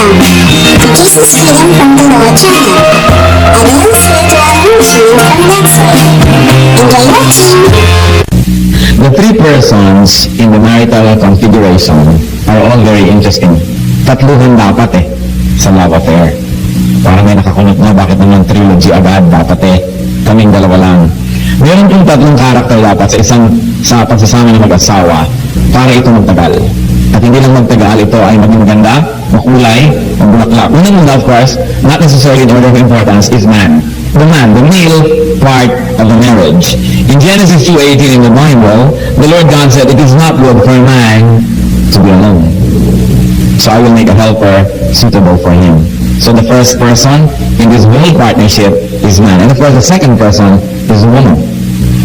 This is Freedom from the Law channel. I will spiritual review from next week. Enjoy watching! The three persons in the marital configuration are all very interesting. Tatluhan dapat sa love affair. Parang may nakakunot na, bakit naman trilogy agad? Dapat kaming dalawa lang. Meron pong tatlong karakter dapat sa pagsasama ng mag-asawa para ito magtagal. At hindi lang magtagal, ito ay maging maganda, makulay, magbulaklak. Unang-una, of course, not necessarily in order of importance, is man. The man, the male part of the marriage. In Genesis 2:18 in the Bible, the Lord God said, "It is not good for a man to be alone. So I will make a helper suitable for him." So the first person in this whole partnership is man. And of course, the second person is the woman.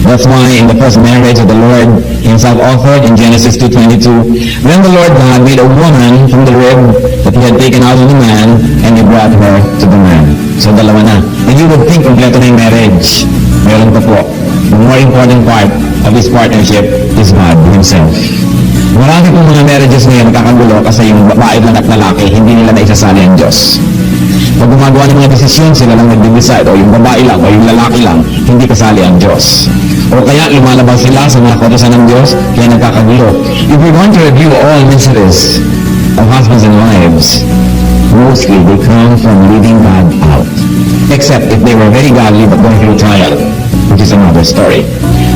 That's why in the first marriage that the Lord himself offered in Genesis 2:22, then the Lord God made a woman from the rib that he had taken out of the man, and he brought her to the man. So dalawa na. And you would think kompleto na yung marriage. Meron pa po. The more important part of this partnership is God himself. Marami pong mga marriages ngayon nagkakagulo kasi yung babae lang at lalaki, hindi nila naisasali ang Diyos. Pag gumagawa ng mga desisyon, sila lang nag-decide, o yung babae lang, o yung lalaki lang, hindi kasali ang Diyos. O kaya lumalabas sila sa mga kautusan ng Diyos, kaya nagkakagulo. If we're going to review all miseries of husbands and wives, mostly they come from leaving God out. Except if they were very godly but going through trial, which is another story.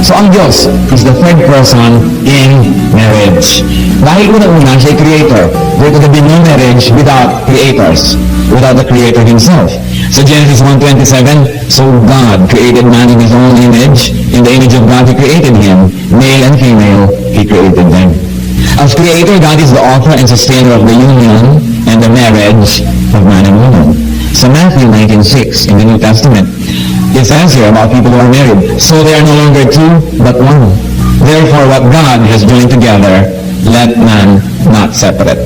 So ang Diyos is the third person in marriage. Dahil una-una siya ay creator, there could have been no marriage without creators, without the creator himself. So Genesis 1:27, so God created man in his own image. In the image of God he created him. Male and female, he created them. As creator, God is the author and sustainer of the union and the marriage of man and woman. So Matthew 19:6 in the New Testament, it says here about people who are married, so they are no longer two, but one. Therefore, what God has joined together, let man not separate.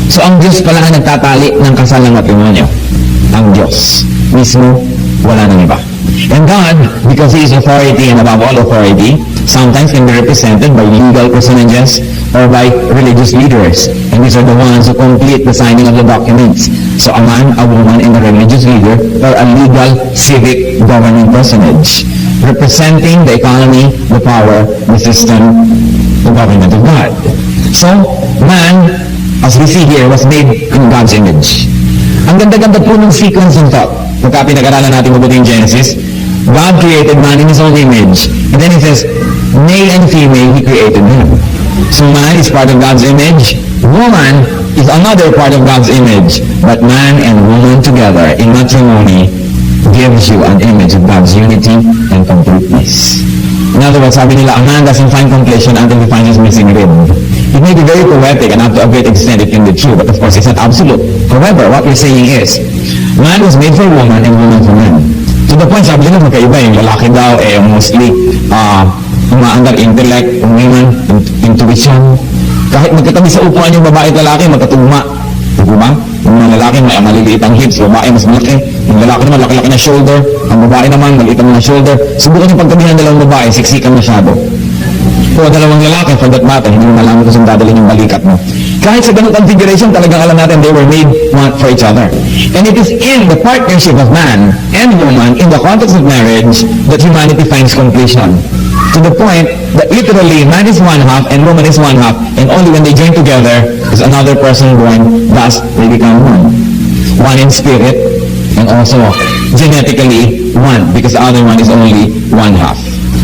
So ang Diyos pala ang nagtatali ng kasal ng matrimonyo. Ang Diyos mismo, wala nang iba. And God, because He is authority and above all authority, sometimes can be represented by legal personages or by religious leaders. And these are the ones who complete the signing of the documents. So a man, a woman, and a religious leader are a legal, civic, governing personage, representing the economy, the power, the system, the government of God. So, man, as we see here, was made in God's image. Ang ganda-ganda po ng sequence ng thought. Pagka pinag-aralan natin mabuti yung Genesis, God created man in His own image. And then He says, male and female, He created them. So man is part of God's image. Woman is another part of God's image. But man and woman together in matrimony gives you an image of God's unity and completeness. In other words, sabi nila, a man doesn't find completion until he finds his missing rib. It may be very poetic and up to a great extent it can be true, but of course it's not absolute. However, what we're saying is, man was made for woman and woman for man. To the point, sabi nila magkaiba yung lalaki daw, mostly umaandar intellect, women, intuition. Kahit magkatabi sa upuan yung babae at lalaki, magkatugma. Diba? Yung mga lalaki, may maliliit ang hips, babae mas malaki. Yung lalaki naman, laki-laki na shoulder. Ang babae naman, maliit ang mga shoulder. Subukan yung pagtabihan ng dalawang babae, siksikan masyado. O dalawang lalaki, for that matter, hindi mo malaman kung saan dadalhin yung balikat mo. Kahit sa ganung configuration, talagang alam natin they were made one for each other. And it is in the partnership of man and woman, in the context of marriage, that humanity finds completion. To the point that literally, man is one half and woman is one half, and only when they join together is another person born, thus they become one. One in spirit, and also genetically one, because the other one is only one half.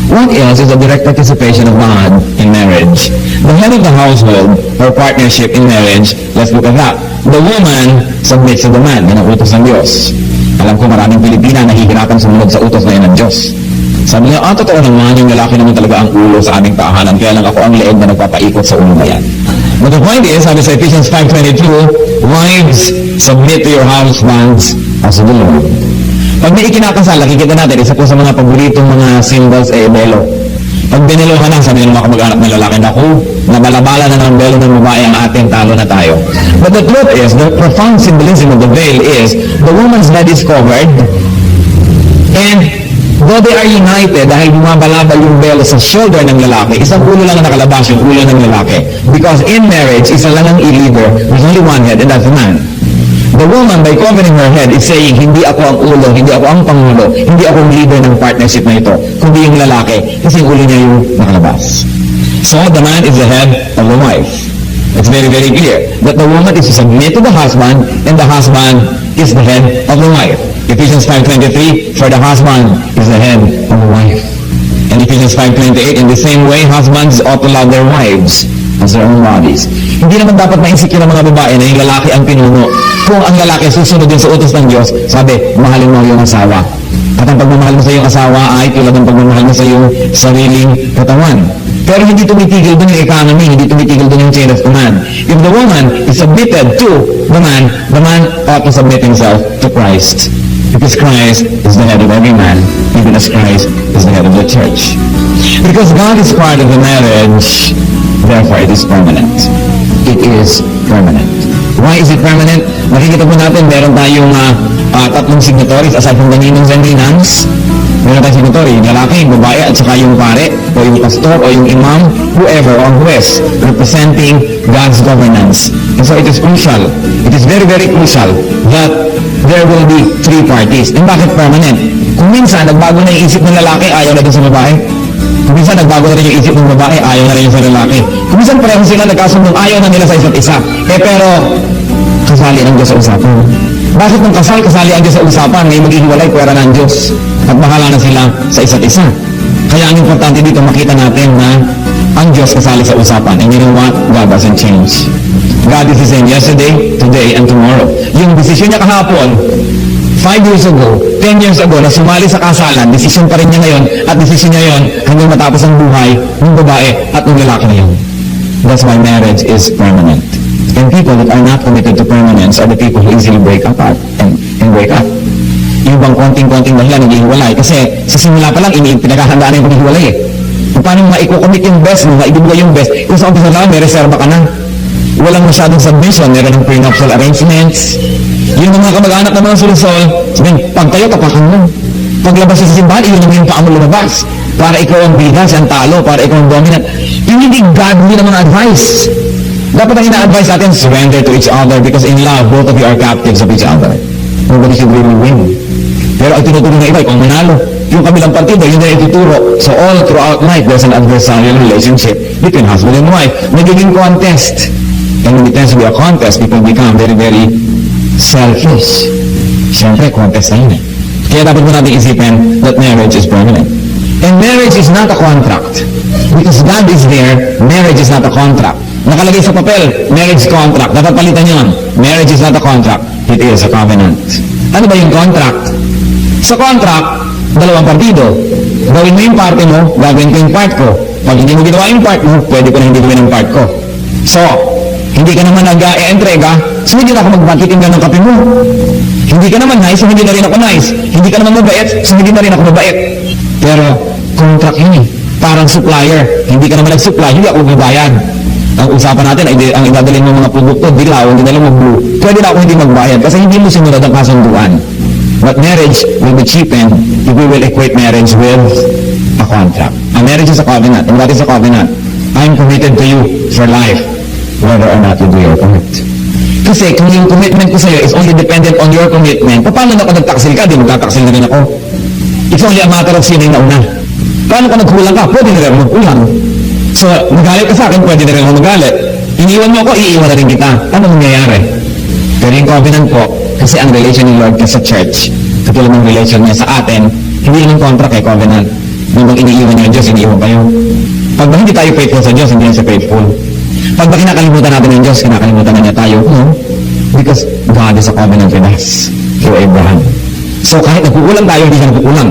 What else is the direct participation of God in marriage? The head of the household or partnership in marriage, let's look at that. The woman submits to the man, yan ang utos ng Diyos. Alam ko maraming Pilipina nahihirapan sumunod sa utos na yan ng Diyos. Sabi niya, totoo naman, yung lalaki naman talaga ang ulo sa aming tahanan, kaya lang ako ang leeg na nagpapaikot sa ulo na yan. But the point is, sabi sa Ephesians 5:22, wives, submit to your husbands as to the Lord. Pag may ikinakasal, nakikita natin, isa po sa mga paboritong mga symbols belo. Pag binilohan na, sabi ng mga kamag-anak ng lalaki, naku, nabalabala na ng belo ng babae ang ating talo na tayo. But the truth is, the profound symbolism of the veil is, the woman's head is covered, and though they are united, dahil bumabalabal yung belo sa shoulder ng lalaki, isang ulo lang ang nakalabas yung ulo ng lalaki. Because in marriage, isa lang ang i-leader, there's only one head, and that's the man. The woman, by covering her head, is saying, hindi ako ang ulo, hindi ako ang pangulo, hindi ako ang leader ng partnership na ito, kundi yung lalaki, kasi yung ulo niya yung nakalabas. So, the man is the head of the wife. It's very, very clear that the woman is to submit to the husband, and the husband is the head of the wife. Ephesians 5:23, for the husband is the head of the wife. And Ephesians 5:28, in the same way, husbands ought to love their wives as their own bodies. Hindi naman dapat ma-insecure ng mga babae na yung lalaki ang pinuno. Kung ang lalaki susunod din sa utos ng Diyos, sabi, mahalin mo yung asawa. At ang pagmamahal mo sa iyong asawa ay tulad ng pagmamahal mo sa iyong sariling katawan. Pero hindi tumitigil doon yung economy, hindi tumitigil doon yung chain of command. If the woman is submitted to the man ought to submit himself to Christ. Because Christ is the head of every man, even as Christ is the head of the church. Because God is part of the marriage, therefore it is permanent. It is permanent. Why is it permanent? Makikita po natin, meron tayong tatlong signatories aside from the ninongs and ninangs. Meron tayong signatory, yung lalaki, yung babae, at saka yung pare, o yung pastor, o yung imam, whoever, or who is representing God's governance. And so it is crucial, it is very, very crucial that there will be three parties. And bakit permanent? Kung minsan, nagbago na yung isip ng lalaki, ayaw na din sa babae. Kung minsan, nagbago na rin yung isip ng babae, ayaw na rin sa lalaki. Kung minsan, pareho sila nagkasundong, ayaw na nila sa isa't isa. Pero, kasali ang Diyos sa usapan. Bakit nung kasali ang Diyos sa usapan, ngayon maghihiwalay, pwera ng Diyos. At bahala na sila sa isa't isa. Kaya ang importante dito, makita natin na ang Diyos kasali sa usapan. And you know what? God doesn't change. God is the same yesterday, today, and tomorrow. Yung desisyon niya kahapon, 5 years ago, 10 years ago, na sumali sa kasalan, desisyon pa rin niya ngayon, at desisyon niya yon hanggang matapos ang buhay ng babae at ng lalaki na yun. That's why marriage is permanent. And people that are not committed to permanence are the people who easily break apart and break up. Yung bang konting-konting dahilan, naghihiwalay. Kasi sa simula pa lang, pinaghahandaan na yung paghihiwalay eh. Kung paano maikukomit yung best mo, maibibigay yung best, kung sa umpisa lang, may reserva ka na. Walang masyadong submission, meron ng prenuptial arrangements. Yung mga kamag-anak ng mga sulusol, sabihin, pag tayo, tapakan mo. Paglabas sa simbahan, yun naman yung paa mo lumabas. Para ikaw ang bida, siya ang talo, para ikaw ang dominant. Yung hindi godly na mga advice. Dapat ang ina-advise natin, surrender to each other because in love, both of you are captives of each other. Nobody should really win. Pero ang tinuturo ng iba, ikaw manalo. Yung kabilang partido, yun na ituturo. So all throughout life, there's an adversarial relationship between husband and wife. Nagiging contest. And when it tends to be a contest, people become very, very selfish. Siyempre, contest na yun eh. Kaya dapat mo natin isipin that marriage is permanent. And marriage is not a contract. Because God is there, marriage is not a contract. Nakalagay sa papel, marriage contract. Dapat palitan yun. Marriage is not a contract. It is a covenant. Ano ba yung contract? Sa contract, dalawang partido. Gawin mo yung parte mo, gagawin ko yung part ko. Pag hindi mo ginawa yung part mo, pwede ko na hindi gawin ang part ko. So, hindi ka naman nag-e-entrega, so hindi na ako magpatitinggan ng kape mo. Hindi ka naman nice, so hindi na rin ako nice. Hindi ka naman mabait, so hindi na rin ako mabait. Pero, contract yun eh. Parang supplier. Hindi ka naman nag-supply, hindi ako magbabayad. Ang usapan natin ay ang idadalhin mo mga produkto, dilaw, hindi na lang mag-blue. Pwede na ako hindi magbayad kasi hindi mo sinunod ang kasunduan. But marriage will be cheapened if we will equate marriage with a contract. A marriage is a covenant. And what is a covenant? I'm committed to you for life, whether or not you do your part. Kasi kung yung commitment ko sa'yo is only dependent on your commitment, paano na ako nagtaksil ka? Di magtataksil na rin ako. It's only a matter of sino yung nauna. Paano ka nagkulang ka? Pwede na rin ako magkulang. So, magalit ka sa akin, pwede na rin ako magalit. Iniwan mo ako, iiwan na rin kita. Ano mangyayari? Pero yung covenant po, kasi ang relation ni Lord ka sa church, katulad ng relation niya sa atin, hindi yung contract kay covenant. Nung iniiwan niya ang Diyos, iniiwan kayo. Pag ba hindi tayo faithful sa Diyos, hindi na siya faithful. Pag ba kinakalimutan natin ng Diyos, kinakalimutan na niya tayo. No? Because God is a covenant with us through Abraham. So kahit nagkukulang tayo, hindi siya nagkukulang.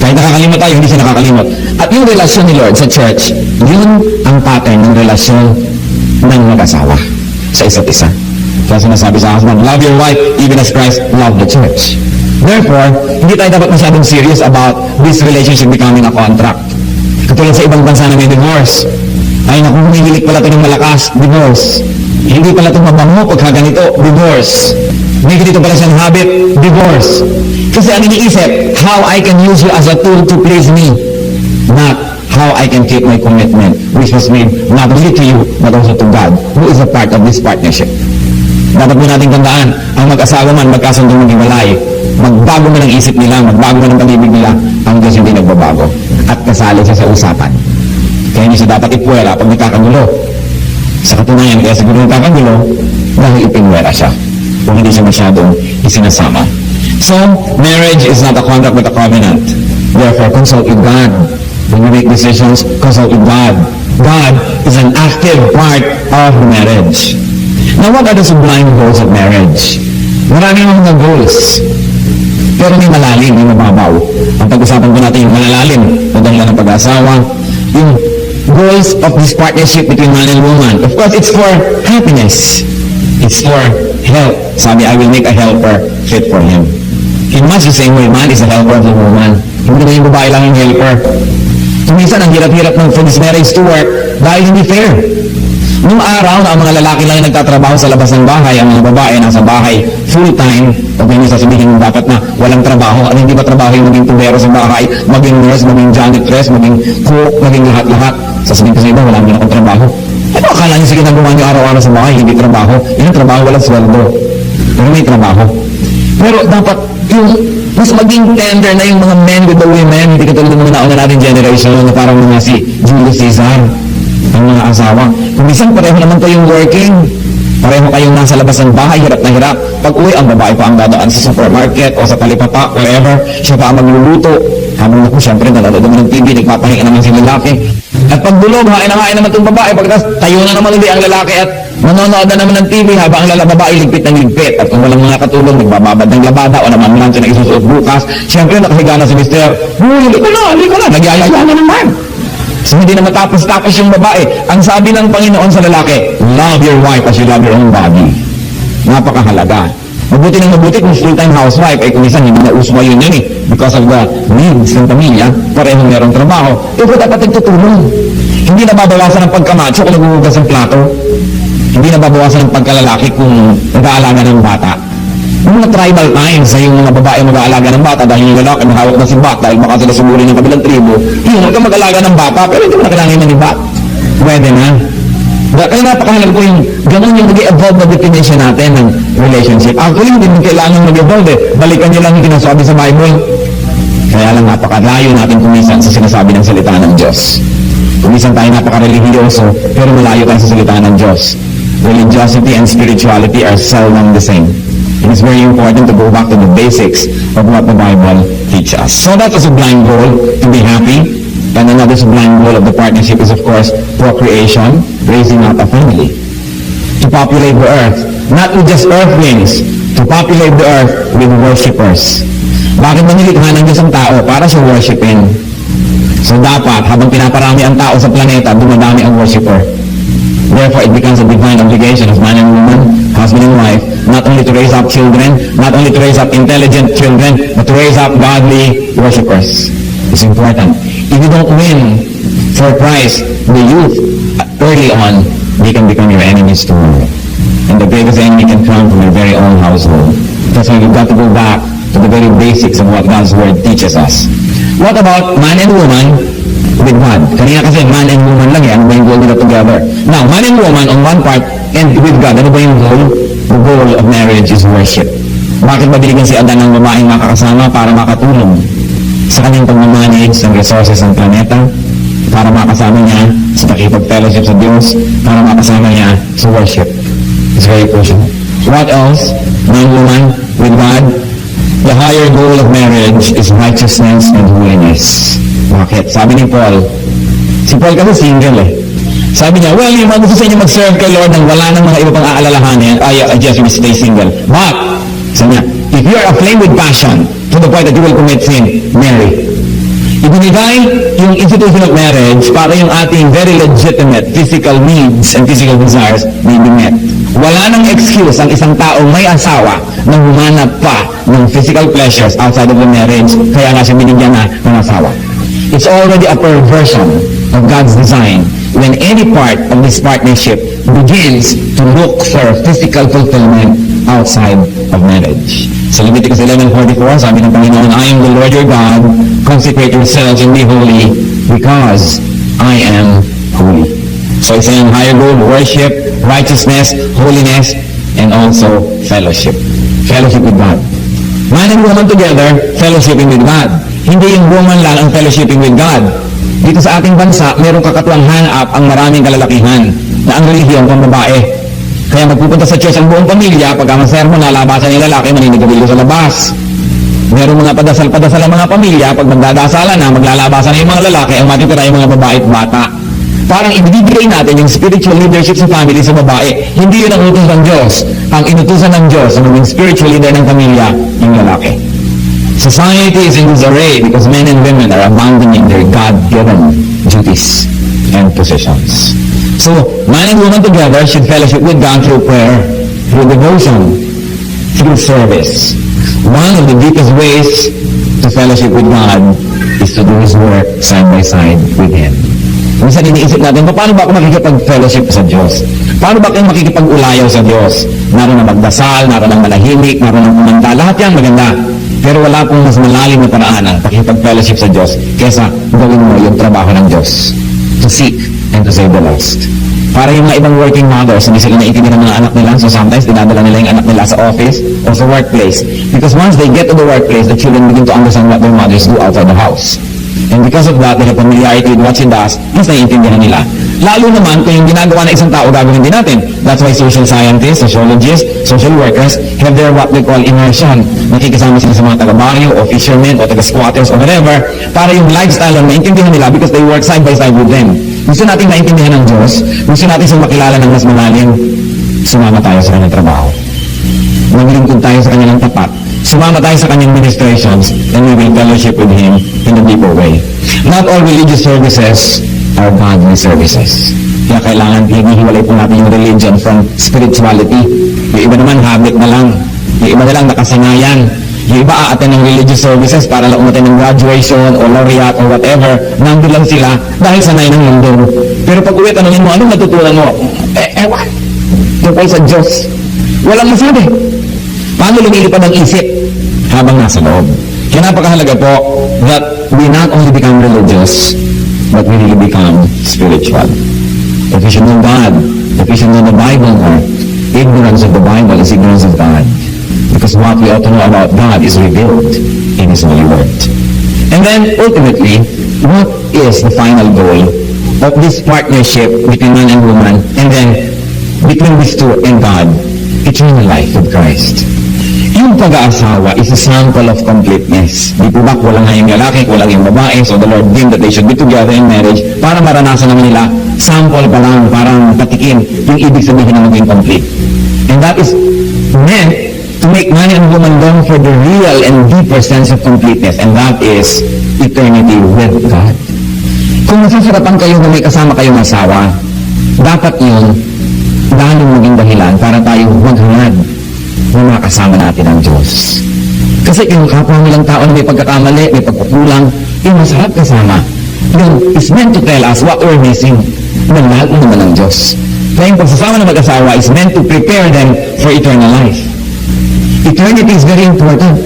Kahit nakakalimot tayo, hindi siya nakakalimot. At yung relasyon ni Lord sa church, yun ang pattern ng relasyon ng mag-asawa sa isa't isa. Kaya sinasabi sa husband, love your wife even as Christ loved the church. Therefore, hindi tayo dapat masyadong serious about this relationship becoming a contract. Katulad sa ibang bansa na may divorce. Ay naku, humihilik pala ito ng malakas, divorce. Hindi pala ito mabango pagka ganito, divorce. May ganito pala siyang habit, divorce. Kasi ang iniisip, how I can use you as a tool to please me. Not how I can keep my commitment, which was made not only to you, but also to God, who is a part of this partnership. Dapat mo nating tandaan, ang mag-asawa man, magkasundo maghiwalay, magbago man ang isip nila, magbago man ang pag-ibig nila, ang Diyos hindi nagbabago. At kasali siya sa usapan. Kaya hindi siya dapat ipuwera pag nagkakagulo. Sa katunayan, kaya siguro nagkakagulo, dahil ipinwera siya. Kung hindi siya masyadong isinasama. So, marriage is not a contract but a covenant. Therefore, consult with God. When you make decisions, consult with God. God is an active part of marriage. Now, what are the sublime goals of marriage? Marami mga goals. Pero may malalim, may mababaw. Ang pag-usapan ko natin yung malalalim, madangla ng pag-asawa, yung goals of this partnership between man and woman. Of course, it's for happiness. It's for help. Sabi, I will make a helper fit for him. In much the same way, man is a helper of the woman. Hindi na yung babae lang yung helper. Minsan, ang hirap-hirap ng for this marriage to work dahil hindi fair. Nung araw na ang mga lalaki lang yung nagtatrabaho sa labas ng bahay, ang mga babae nasa bahay full-time, o kaya sasabihin dapat na walang trabaho, at hindi ba trabaho yung maging tubero sa bahay, maging nurse, maging janitress, maging cook, maging lahat-lahat. Sasabihin ko sa iba, wala naman akong trabaho. Ano akala niyo sige nagawa niyo araw-araw sa bahay, hindi trabaho? Yun ang trabaho, walang sweldo. Pero may trabaho. Pero dapat yung mas maging tender na yung mga men with the women, hindi katulad ng mga nauna natin generation na parang mga si Julius Caesar, ang mga asawa. Kung minsan pareho naman kayong working, pareho kayong nasa labas ng bahay, hirap na hirap. Pag uwi, ang babae pa ang dadaan sa supermarket o sa talipapa, wherever, siya pa ang magluluto. Habang ako, syempre, nanonood naman ng TV, nagpapahinga naman si lalaki. At pag bulog, hain naman itong babae, pagkatapos tayo na naman ulit ang lalaki at manonood na naman ng TV habang ang babae ligpit ng ligpit. At kung walang mga katulong, nagbababad ng labada o naman lang siya na isusuot bukas, syempre, nakahiga na si Mr. Hindi ko na, nagyayaya na naman. So, hindi na matapos-tapos yung babae. Ang sabi ng Panginoon sa lalaki, love your wife as you love your own body. Napakahalaga. Mabuti ng mabuti kung full-time housewife, ay kung minsan hindi na uso yun eh. Because of the needs ng pamilya, parehong merong trabaho. Ito dapat nagtutulong. Hindi nababawasan ang pagkamacho kung naghuhugas ng plato. Hindi nababawasan ang pagkalalaki kung nag-aalaga ng bata. Yung mga tribal times na yung mga babae mag-aalaga ng bata dahil yung lalaki mahawak na si bat dahil baka sila sumuli ng kabilang tribo, yung ka mag-alaga ng bata pero hindi mo na kailangan ng bat. Pwede na. Kaya napakahalaga po yung ganun yung nag-evolve na definition natin ng relationship. Actually, hindi mo kailangan mag-evolve eh. Balikan nyo lang yung kinasabi sa Bible. Kaya lang napakalayo natin kumisan sa sinasabi ng salita ng Diyos. Kumisan tayo napaka-religyoso pero malayo tayo sa salita ng Diyos. Religiosity and spirituality are seldom the same. It is very important to go back to the basics of what the Bible teaches us. So that's a sublime goal, to be happy. And another sublime goal of the partnership is, of course, procreation, raising up a family. To populate the earth, not with just earthlings, to populate the earth with worshippers. Bakit ba nilikha ng Diyos ang tao? Para siya worshipin. So dapat, habang pinaparami ang tao sa planeta, dumadami ang worshipper. Therefore, it becomes a divine obligation of man and woman, husband and wife, not only to raise up children, not only to raise up intelligent children, but to raise up godly worshippers. It's important. If you don't win for Christ, the youth, early on, they can become your enemies tomorrow. And the greatest enemy can come from your very own household. That's why you've got to go back to the very basics of what God's Word teaches us. What about man and woman with God? Kanina kasi man and woman lang yan, ano ba yung goal nila together? Now, man and woman on one part, and with God, ano ba yung goal? The goal of marriage is worship. Bakit ba binigyan si Adan ng babaeng makakasama para makatulong sa kanyang pag-manage ng resources ng planeta, para makasama niya sa pakipag-fellowship sa Diyos, para makasama niya sa worship? It's very crucial. What else? Man, woman with God. The higher goal of marriage is righteousness and holiness. Bakit? Sabi ni Paul, si Paul kasi single eh. Sabi niya, well, yung mga gusto sa inyo mag-serve kay Lord nang wala ng mga iba pang aalalahanin, I just will stay single. But, sabi niya, if you are aflame with passion to the point that you will commit sin, marry. Ibinigay yung institution of marriage para yung ating very legitimate physical needs and physical desires may be met. Wala nang excuse ang isang taong may asawa na humanap pa ng physical pleasures outside of the marriage, kaya nga siya binigyan na ng asawa. It's already a perversion of God's design when any part of this partnership begins to look for physical fulfillment outside of marriage. Sa Leviticus 11:44, sabi ng Panginoon, I am the Lord your God, consecrate yourselves and be holy, because I am holy. So isa yung higher goal, worship, righteousness, holiness, and also fellowship. Fellowship with God. Man and woman together, fellowshipping with God. Hindi yung woman lang ang fellowshipping with God. Dito sa ating bansa, mayroong kakatuwang hanap ang maraming kalalakihan na ang relihiyon pang babae. Kaya magpupunta sa church ang buong pamilya, pagka masermon, nalabasan yung lalaki, maninigarilyo sa labas. Merong mga padasal-padasal ang mga pamilya, pag magdadasalan na, maglalabasan na yung mga lalaki, ang matitira yung mga babae at bata. Parang ibibigay natin yung spiritual leadership sa family sa babae. Hindi yun ang utos ng Diyos. Ang inutusan ng Diyos, ang maging spiritual leader ng pamilya, yung lalaki. Society is in disarray because men and women are abandoning their God-given duties and positions. So, man and woman together should fellowship with God through prayer, through devotion, through service. One of the deepest ways to fellowship with God is to do His work side by side with Him. Minsan iniisip natin, paano ba ako makikipag-fellowship sa Diyos? Paano ba kayo makikipag-ulayaw sa Diyos? Naroon na magdasal, naroon na manahimik, naroon na kumanta, lahat yan maganda. Pero wala pong mas malalim na paraan ang pakikipag-fellowship sa Diyos kesa gawin mo yung trabaho ng Diyos. To seek and to save the lost. Para yung mga ibang working mothers, hindi sila naiintindihan ng mga anak nila, so sometimes dinadala nila yung anak nila sa office or sa workplace. Because once they get to the workplace, the children begin to understand what their mothers do outside the house. And because of that, they have familiarity with what she does, mas naiintindihan nila. Lalo naman kung yung ginagawa ng isang tao, gagawin din natin. That's why social scientists, sociologists, social workers have their what they call immersion. Nakikisama sila sa mga taga-baryo o fishermen o taga-squatters o whatever para yung lifestyle ang naiintindihan nila because they work side by side with them. Gusto natin maintindihan ng Diyos, gusto natin siyang makilala ng mas malalim, sumama tayo sa kanyang trabaho. Maglingkod tayo sa kanyang tapat. Sumama tayo sa kanyang ministrations and we will fellowship with Him in a deeper way. Not all religious services are godly services. Kaya kailangan hinihiwalay po natin yung religion from spirituality. Yung iba naman habit na lang. Yung iba na lang nakasanayan. Yung iba aaten ng religious services para lang umaten ng graduation o laureate or whatever. Nandun lang sila dahil sanay ng lindong. Pero pag uwi, tanongin mo, anong natutunan mo? Ewan. Tungkol sa Diyos. Walang masabi. Paano lumilipad ang isip habang nasa loob? Kaya napakahalaga po that we not only become religious, but we really become spiritual. If we should know God, if we should know the Bible more, ignorance of the Bible is ignorance of God. Because what we ought to know about God is revealed in His holy word. And then, ultimately, what is the final goal of this partnership between man and woman, and then between these two and God? Eternal life with Christ. Yung pag-aasawa is a sample of completeness. Di po ba kulang nga yung lalaki, kulang yung babae, so the Lord deemed that they should be together in marriage para maranasan naman nila, sample pa lang, parang patikin yung ibig sabihin na maging complete. And that is meant to make man and woman long for the real and deeper sense of completeness, and that is eternity with God. Kung masasarapan kayo na may kasama kayong asawa, dapat yun lalong maging dahilan para tayo maghangad na makasama natin ang Diyos. Kasi yung kapwa nilang tao na may pagkakamali, may pagkukulang, yung masarap kasama. Yun is meant to tell us what we're missing. Nagmahal mo naman ng Diyos. Kaya yung pagsasama ng mag-asawa is meant to prepare them for eternal life. Eternity is very important.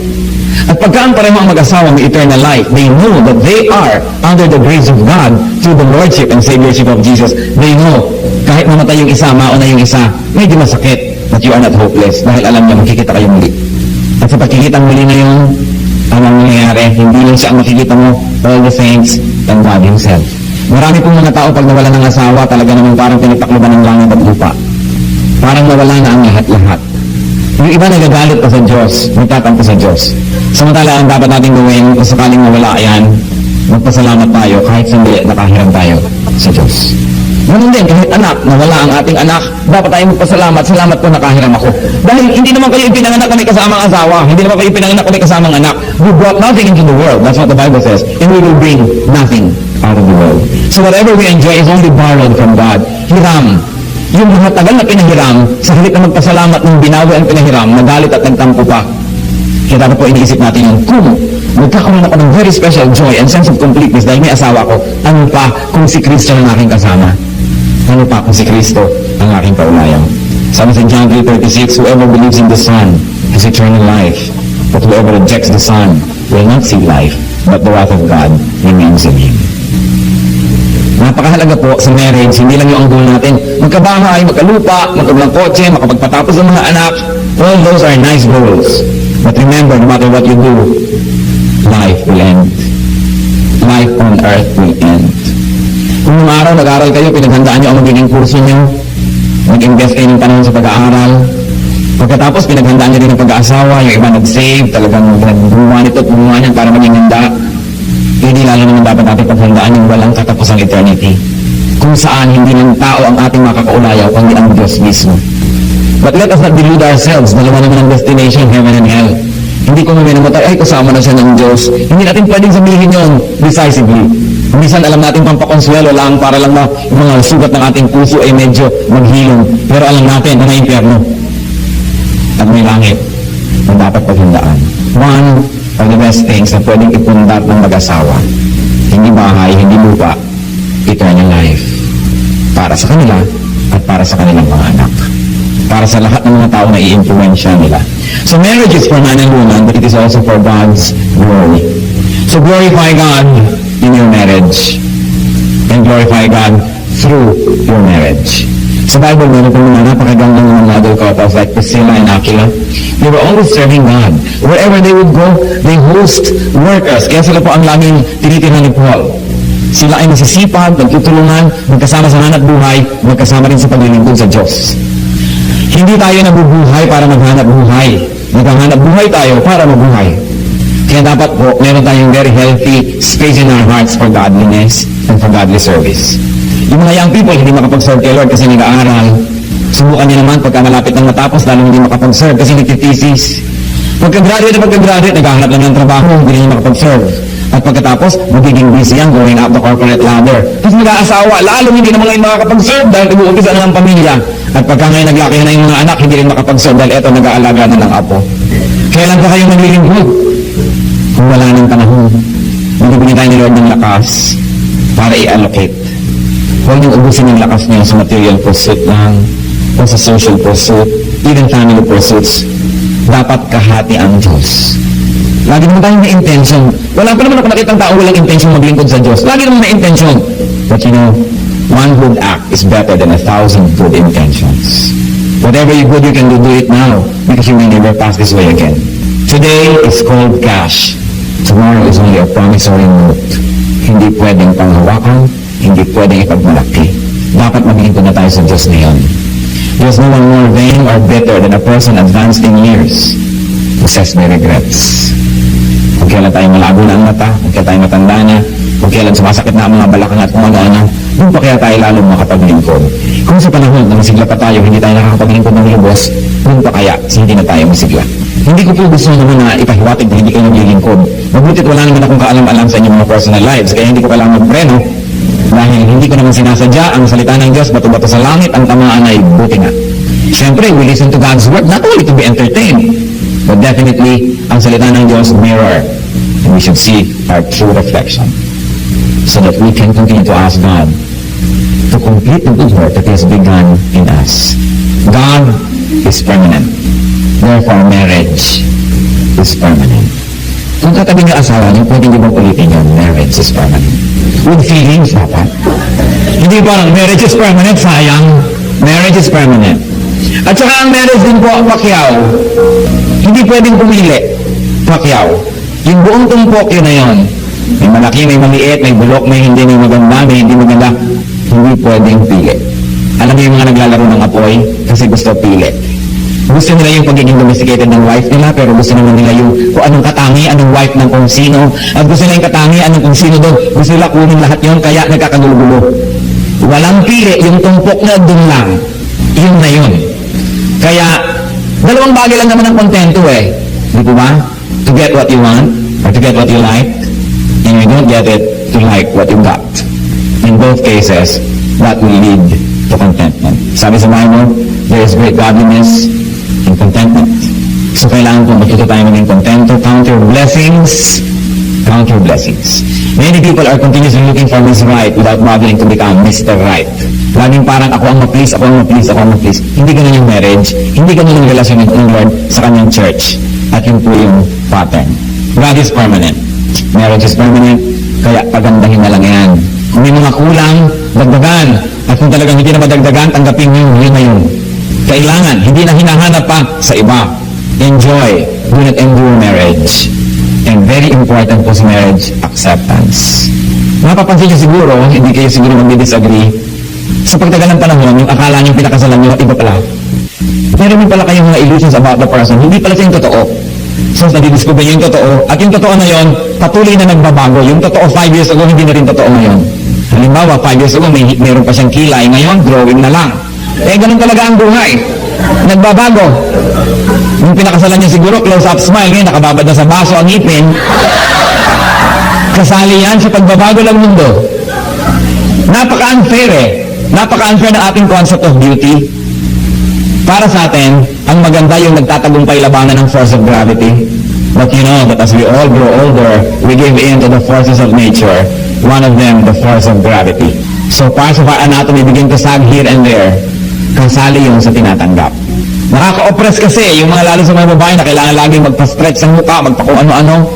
At pagka ang pareho ang mag-asawa may eternal life, they know that they are under the grace of God through the Lordship and Saviorship of Jesus. They know, kahit mamatay yung isa, mauna yung isa, medyo masakit, but you are not hopeless dahil alam niya makikita kayo muli. At sa pagkikita muli na yung anong nangyayari, hindi lang siya ang makikita mo, all the saints and God Himself. Marami pong mga tao pag nawala ng asawa, talaga naman parang pinipakluban ng langit at lupa. Parang nawala na ang lahat-lahat. Yung iba nagagalit pa sa Diyos, nagtatampo sa Diyos. Samantala, ang dapat natin gawin, kung sakaling nawala yan, magpasalamat tayo kahit sandali nakahiram tayo sa Diyos. Ganun din, kahit anak, nawala ang ating anak, dapat tayo magpasalamat, salamat po nakahiram ako. Dahil hindi naman kayo ipinanganak na may kasamang asawa, hindi naman kayo ipinanganak na may kasamang anak. We brought nothing into the world, that's what the Bible says, and we will bring nothing out of the world. So whatever we enjoy is only borrowed from God. Hiram. Yung mga tagal na pinahiram, sa halip na magpasalamat ng binawi ang pinahiram, nagalit at nagtampo pa. Kaya dapat po iniisip natin yung kung magkakaroon ako ng very special joy and sense of completeness dahil may asawa ko, ano pa kung si Kristo ang aking kasama? Ano pa kung si Kristo ang aking kaulayan? Sabi sa John 3:36, whoever believes in the Son has eternal life, but whoever rejects the Son will not see life, but the wrath of God remains in him. Napakahalaga po sa marriage, hindi lang yung ang goal natin. Magkabahay, magkalupa, magkabilang kotse, makapagpatapos ng mga anak. All those are nice goals. But remember, no matter what you do, life will end. Life on earth will end. Kung nung araw nag-aaral kayo, pinaghandaan nyo ang magiging kurso nyo, nag-invest kayo ng panahon sa pag-aaral. Pagkatapos, pinaghandaan nyo din ang pag-aasawa, yung iba nag-save, talagang gumawa nito at gumawa niyan para maging handa. Hindi lalo naman dapat natin paghandaan yung walang katapusang eternity. Kung saan hindi ng tao ang ating makakaulayaw, kundi ang Diyos mismo. But let us not delude ourselves. Dalawa naman ang destination, heaven and hell. Hindi ko namatay, ay kasama na siya ng Diyos. Hindi natin pwedeng sabihin yun decisively. Minsan alam natin pampakonsuelo lang para lang na yung mga sugat ng ating puso ay medyo maghilom. Pero alam natin na may impyerno at may langit na dapat paghandaan. One of the best things na pwedeng ipundat ng mag-asawa, hindi bahay, hindi lupa, eternal life. Para sa kanila at para sa kanilang mga anak. Para sa lahat ng mga tao na i-influensya nila. So marriage is for man and woman, but it is also for God's glory. So glorify God in your marriage and glorify God through your marriage. Sa Bible, meron po mga napakagandang mga model couples like Priscilla and Aquila. They were always serving God. Wherever they would go, they host workers. Kaya sila po ang laging tinitirhan ni Paul. Sila ay nasisipag, nagtutulungan, magkasama sa hanap buhay, magkasama rin sa paglilingkod sa Diyos. Hindi tayo nabubuhay para maghanap buhay. Naghahanap buhay tayo para mabuhay. Kaya dapat po, meron tayong very healthy space in our hearts for godliness and for godly service. Yung mga young people, hindi makapag-serve kay Lord kasi nag-aaral. Subukan niyo naman pagka malapit ng matapos, lalo hindi makapag-serve kasi nagtitesis. Pagka-graduate, naghahanap lang ng trabaho, hindi rin makapag-serve. At pagkatapos, magiging busy yan going up the corporate ladder. Tapos mag-aasawa, lalo hindi naman ngayon makakapag-serve dahil nag-uumpisa na ng pamilya. At pagka ngayon naglaki na yung mga anak, hindi rin makapag-serve dahil eto, nag-aalaga na ng apo. Kailan pa kayo maglilingkod? Kung wala ng panahon, bibigyan tayo ni Lord ng lakas para i-allocate. Huwag niyong ubusin yung lakas niyo sa material pursuit lang, o sa social pursuit, even family pursuits. Dapat kahati ang Diyos. Lagi naman tayong may intention. Wala pa naman ako nakitang tao walang intention maglingkod sa Diyos. Lagi naman may intention. But you know, one good act is better than 1,000 good intentions. Whatever you good you can do it now because you may never pass this way again. Today is called cash. Tomorrow is only a promissory note. Hindi pwedeng panghawakan, hindi pwedeng ipagmalaki. Dapat maglingkod na tayo sa Diyos ngayon. There's no one more vain or bitter than a person advanced in years who says may regrets. Kung kailan tayo malabo na ang mata, kung kailan tayo matanda na, kung kailan sumasakit na ang mga balakang at kung ano-ano, doon pa kaya tayo lalong makapaglingkod. Kung sa panahon na masigla pa tayo, hindi tayo nakakapaglingkod ng lubos, doon pa kaya hindi na tayo masigla. Hindi ko po gusto naman na ipahiwatig na hindi kayo naglilingkod. Mabutit wala naman akong kaalam-alam sa inyong mga personal lives, kaya hindi ko kailangan magpreno. Dahil hindi ko naman sinasadya ang salita ng Diyos, bato-bato sa langit, ang tamaan ay buti nga. Siyempre, we listen to God's word not only to be entertained, but definitely, ang salita ng Diyos mirror. And we should see our true reflection. So that we can continue to ask God to complete the good work that He has begun in us. God is permanent. Therefore, marriage is permanent. Kung katabi ng asawa niyo, pwede niyo bang ulitin yun? Marriage is permanent. With feelings, dapat. Hindi parang marriage is permanent, sayang. Marriage is permanent. At saka ang marriage din po, Pacquiao. Hindi pwedeng pumili. Pacquiao. Yung buong tumpok yun na yun. May malaki, may maliit, may bulok, may hindi, may maganda, may hindi maganda. Hindi pwedeng pili. Alam niyo yung mga naglalaro ng apoy kasi gusto pili. Gusto nila yung pagiging domesticated ng wife nila, pero gusto naman nila yung kung anong katangi, anong wife ng kung sino. At gusto nila yung katangi, anong kung sino doon. Gusto nila kunin lahat yun, kaya nagkakagulo-gulo. Walang pili, yung tumpok na doon lang. Yun na yun. Kaya, dalawang bagay lang naman ang kontento eh. Di ba? To get what you want, or to get what you like. And you don't get it, to like what you got. In both cases, that will lead to contentment. Sabi sa Bible, there is great godliness in contentment. So kailangan po matuto tayo maging kontento. Count your blessings. Count your blessings. Many people are continuously looking for Miss Right without bothering to become Mr. Right. Laging parang ako ang ma-please, ako ang ma-please, ako ang ma-please. Hindi ganun yung marriage. Hindi ganun yung relasyon ng Lord sa kanyang church. At yun po yung pattern. God is permanent. Marriage is permanent. Kaya pagandahin na lang yan. Kung may mga kulang, dagdagan. At kung talagang hindi na madagdagan, tanggapin nyo, yun na yun. Kailangan, hindi na hinahanap pa sa iba. Enjoy, do not endure marriage. And very important po sa marriage, acceptance. Mapapansin nyo siguro, hindi kayo siguro mag-disagree, sa pagtagal ng panahon, yung akala nyo pinakasalan nyo, iba pala. Meron din pala kayong mga illusions about the person, hindi pala siya yung totoo. So, nadidiscover nyo yung totoo, at yung totoo na yon, patuloy na nagbabago. Yung totoo 5 years ago, hindi na rin totoo ngayon. Halimbawa, 5 years ago, meron pa siyang kilay, ngayon, drawing na lang. Ganun talaga ang buhay. Nagbabago. Yung pinakasalan niya siguro, close-up smile, ngayon, nakababad na sa baso ang ngipin. Kasali yan sa pagbabago ng mundo. Napaka-unfair Napaka-unfair ng ating concept of beauty. Para sa atin, ang maganda yung nagtatagumpay labanan ng force of gravity. But you know that as we all grow older, we give in to the forces of nature. One of them, the force of gravity. So parts of our anatomy begin to sag here and there. Kasali yung sa tinatanggap. Nakaka-oppress kasi yung mga lalo sa mga babae na kailangan laging magpa-stretch ng mukha, magpa-kung ano-ano.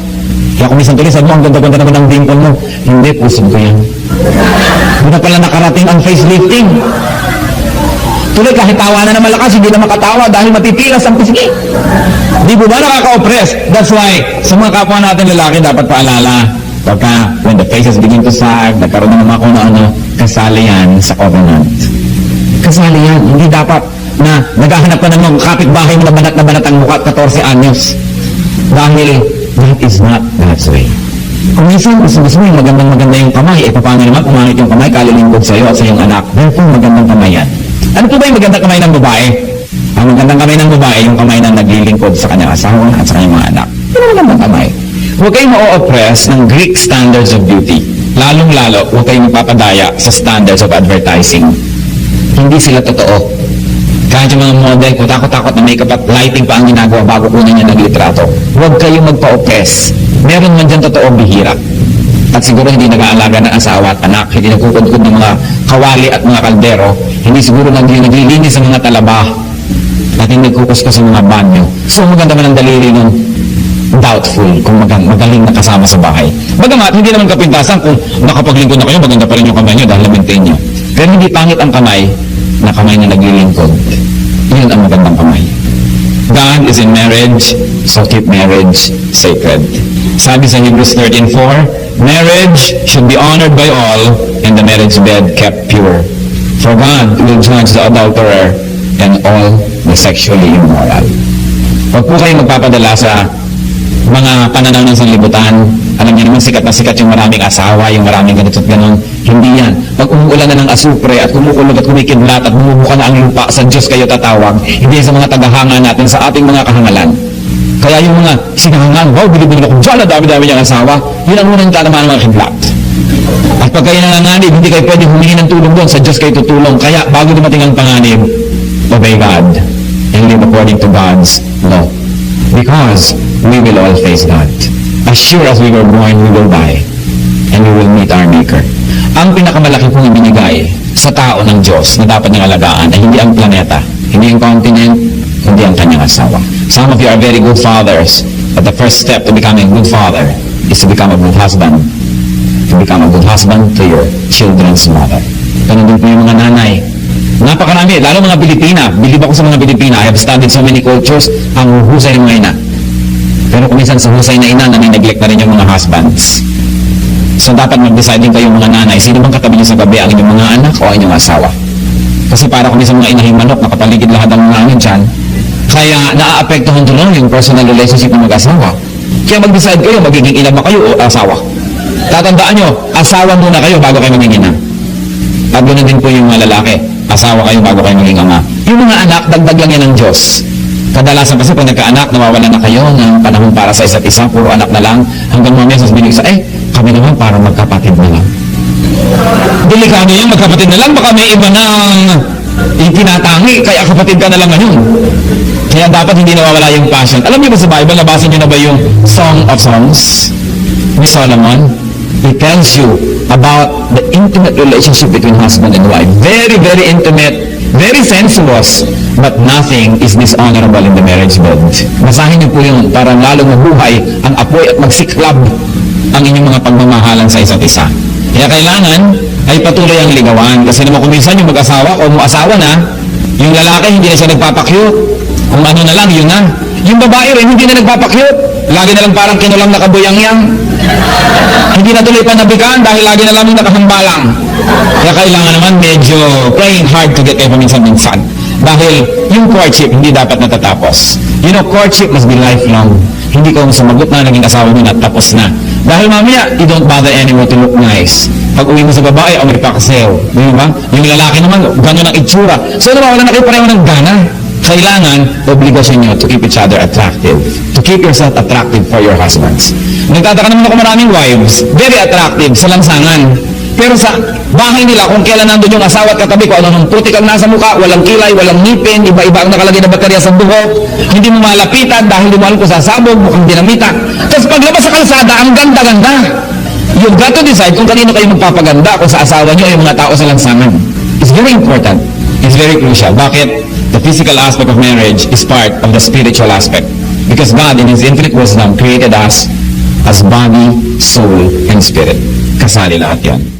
Kaya kung minsan tuloy, sabi mo, ang ganda-ganda naman ng dimple mo. Hindi, pusod ko yan. Hindi na pala nakarating ang facelifting. Tuloy, kahit tawa na malakas, hindi na makatawa dahil matitilas ang pisngi. Di po ba nakaka-oppress? That's why, sa mga kapwa natin lalaki, dapat paalala. Pagka, when the faces begin to sag, nagkaroon ng mga kung ano, kasali yan sa covenant. Kasali yan. Hindi dapat na naghahanap ka ng mga kapitbahay mo na banat ang mukha at 14 anyos. Dahil, that is not God's way. Kung minsan, gusto mo yung magandang-maganda yung kamay, paano naman pumangit yung kamay, kalilingkod sa'yo at sa iyong anak. Therefore, magandang kamay yan. Ano po ba yung magandang kamay ng babae? Ang magandang kamay ng babae, yung kamay na naglilingkod sa kanyang asawa at sa kanyang mga anak. Yun ang magandang kamay. Huwag kayong ma-oppress ng Greek standards of beauty. Lalong-lalo, huwag kayong magpapadaya sa standards of advertising. Hindi sila totoo. Kahit yung mga model, kutakot-takot na makeup at lighting pa ang ginagawa bago kunin niya naglitrato. Huwag kayong magpa-oppress. Meron man dyan totoo bihira. At siguro hindi nag-aalaga ng asawa at anak, hindi nagkukudkod ng mga kawali at mga kaldero, hindi siguro naglilinis sa mga talaba, at hindi nagkukuskus sa mga banyo. So maganda man ang daliri nun, doubtful kung magaling na kasama sa bahay. Bagamat, hindi naman kapintasan kung nakapaglingkod na kayo, maganda pa rin yung kamay nyo dahil na-maintain nyo. Pero hindi pangit ang kamay na kamay na naglilingkod. Yun ang magandang kamay. God is in marriage, so keep marriage sacred. Sabi sa Hebrews 13:4, marriage should be honored by all and the marriage bed kept pure. For God will judge the adulterer and all the sexually immoral. Huwag po kayo magpapadala sa mga pananaw ng sanlibutan. Alam niyo naman, sikat na sikat yung maraming asawa, yung maraming ganito at ganon. Hindi yan. Pag umuulan na ng asupre at kumukulog at kumikidlat at bumubuka na ang lupa, sa Diyos kayo tatawag. Hindi sa mga tagahanga natin sa ating mga kahangalan. Kaya yung mga sinahangan, wow, bilib-bilib ako dyan, dami-dami niyang asawa, yun ang unang tanaman ng mga kidlat. At pag kayo nanganganib, hindi kayo pwede humingi ng tulong doon, sa Diyos kayo tutulong. Kaya bago dumating ang panganib, obey God and live according to God's law. Because we will all face God. As sure as we were born, we will die. And we will meet our Maker. Ang pinakamalaki pong ibinigay sa tao ng Diyos na dapat niyang alagaan ay hindi ang planeta, hindi ang continent, kundi ang kanyang asawa. Some of you are very good fathers, but the first step to becoming a good father is to become a good husband. To become a good husband to your children's mother. Ganun din po yung mga nanay. Napakarami, lalo mga Pilipina. Bilib ako sa mga Pilipina. I have studied so many cultures. Ang husay ng mga ina. Pero kung minsan sa husay na ina, nani-neglect na rin yung mga husbands. So dapat mag-decide din kayong mga nanay. Sino bang katabi niyo sa gabi? Ang inyong mga anak o ang inyong asawa? Kasi para kung minsan mga inahing manok, nakapaligid lahat ang mga anin dyan. Kaya naaapektuhan tuloy yung personal relationship ng mag-asawa. Kaya mag-decide kayo, magiging ina ba kayo o asawa? Tatandaan nyo, asawa muna kayo bago kayo maging ina. At ganoon din po yung mga lalaki. Asawa kayo bago kayo maging ama. Yung mga anak, dagdag lang yan ng Diyos. Kadalasan kasi pag nagka-anak, nawawalan na kayo ng panahon para sa isa't isa, puro anak na lang, hanggang mga meses binig sa, kami naman parang magkapatid na lang. Delikado yung magkapatid na lang, baka may iba nang itinatangi, kaya kapatid ka na lang ngayon. Kaya dapat hindi nawawala yung passion. Alam niyo ba sa Bible, nabasa niyo na ba yung Song of Songs ni Solomon? It tells you about the intimate relationship between husband and wife. Very, very intimate, very sensuous, but nothing is dishonorable in the marriage bed. Basahin niyo po yun para lalong mabuhay ang apoy at magsiklab ang inyong mga pagmamahalan sa isa't isa. Kaya kailangan ay patuloy ang ligawan. Kasi naman kung minsan yung mag-asawa o mo-asawa na, yung lalaki hindi na siya nagpapakyut. Kung ano na lang, yun na. Yung babae rin hindi na nagpapakyut. Lagi na lang parang kinulang nakabuyang-yang. Hindi na tuloy panabikan dahil lagi na lamang nakahambalang. Kaya kailangan naman medyo playing hard to get kayo paminsan-minsan. Dahil yung courtship hindi dapat natatapos. You know, courtship must be lifelong. Hindi ka sumagot na naging asawa mo na tapos na. Dahil mamaya, you don't bother anymore to look nice. Pag uwi mo sa babae, may pakaseo. Di ba? Yung lalaki naman, gano'n ang itsura. So, nawawala na kayo pareho ng gana. Kailangan, obligasyon nyo to keep each other attractive. To keep yourself attractive for your husbands. Nagtataka naman ako maraming wives, very attractive sa lansangan. Pero sa bahay nila, kung kailan nandun yung asawa at katabi ko, ano nung putik ang nasa mukha, walang kilay, walang ngipin, iba-iba ang nakalagay na baterya sa buhok, hindi mo malapitan dahil hindi mo alam kung sasabog, mukhang dinamita. Tapos paglabas sa kalsada, ang ganda-ganda. You've got to decide kung kanino kayo magpapaganda, kung sa asawa nyo o yung mga tao sa lansangan. It's very important. It's very crucial. Bakit? The physical aspect of marriage is part of the spiritual aspect. Because God, in His infinite wisdom, created us as body, soul, and spirit. Kasali lahat yan.